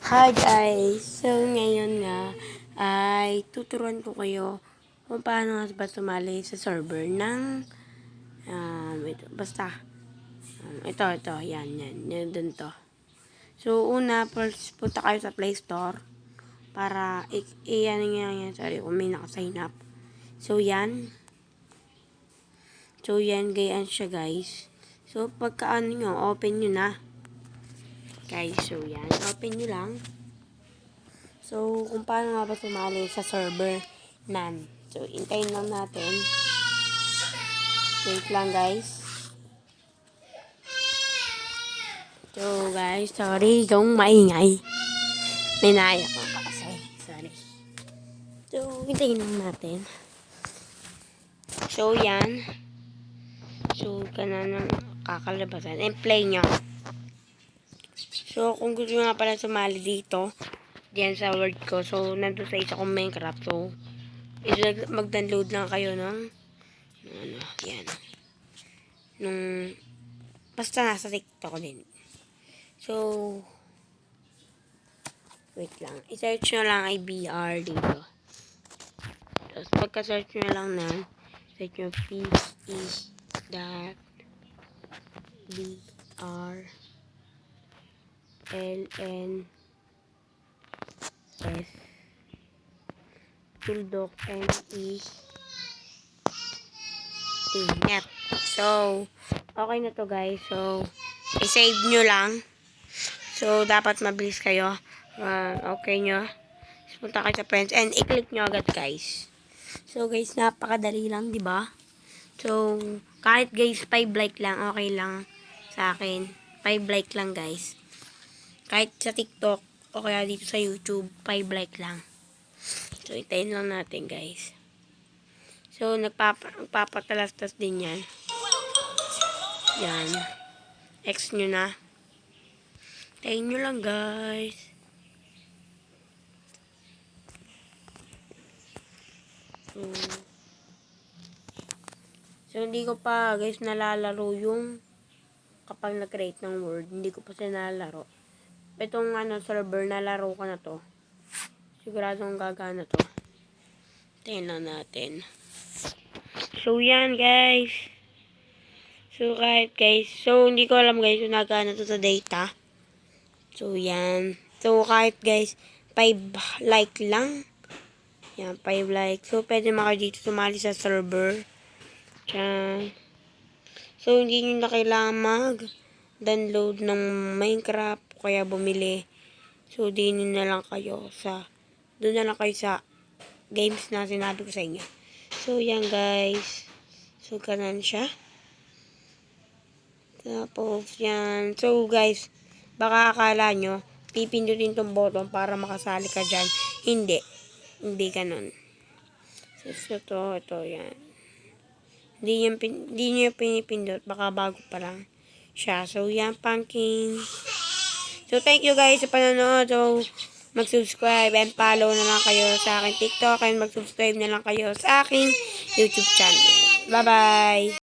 Hi guys! So ngayon nga ay tuturuan ko kayo kung paano nga ba sumali sa server ng ito, yan dun to. So una, first punta kayo sa Play Store para sorry kung may nakasign up. So yan, gayaan siya guys. So pagka open nyo na. Guys, so yan, open nyo lang. So, kung paano nga ba sumali sa server nan. So, hintayin lang natin. Wait lang guys. So, guys, sorry kung maingay. May naiyak ko pa kasi. Sorry. So, hintayin lang natin. So, yan. So, ganun ang kakalabasan. And play nyo. So, kung gusto nyo nga pala sumali dito, diyan sa word ko. So, nandun sa isa kong Minecraft. So, mag-download lang kayo ng yan. Basta nasa TikTok din. So, wait lang. I-search nyo lang ay BR dito. Tapos, pagka-search nyo lang na, search nyo PE.BRLNS Tuldok net. So, okay na to guys. So, i-save nyo lang. So, dapat mabilis kayo. Okay nyo. Punta kayo sa friends and i-click nyo agad guys. So, guys, napakadali lang, di ba? So, kahit guys, 5 like lang, okay lang sa akin. 5 like lang guys. Kahit sa TikTok o kaya dito sa YouTube, 5 like lang. So, itayin lang natin guys. So, nagpapatalastas din yan. Yan. X nyo na. Itayin nyo lang guys. So, hindi ko pa guys nalalaro yung kapag nag-create ng word. Hindi ko pa siya nalalaro. Itong server, nalaro ko na to. Siguradong gagana to. Tingnan lang natin. So, yan guys. So, hindi ko alam guys kung nagana to sa data. So, yan. So, kahit guys, 5 like lang. Yan, 5 like. So, pwede makayo dito sumali sa server. Yan. So, hindi nyo na kailangan mag-download ng Minecraft o kaya bumili. So, doon na lang kayo sa games na sinabi ko sa inyo. So, yan guys. So, ganun siya. Tapos, yan. So, guys, baka akala nyo, pipindutin tong button para makasali ka dyan. Hindi. Hindi ganun. So, ito, yan. Hindi nyo pinipindot. Baka bago pa lang siya. So, yan, pumpkin. So, thank you guys sa panonood. So, mag-subscribe and follow na lang kayo sa aking TikTok and mag-subscribe na lang kayo sa aking YouTube channel. Bye-bye!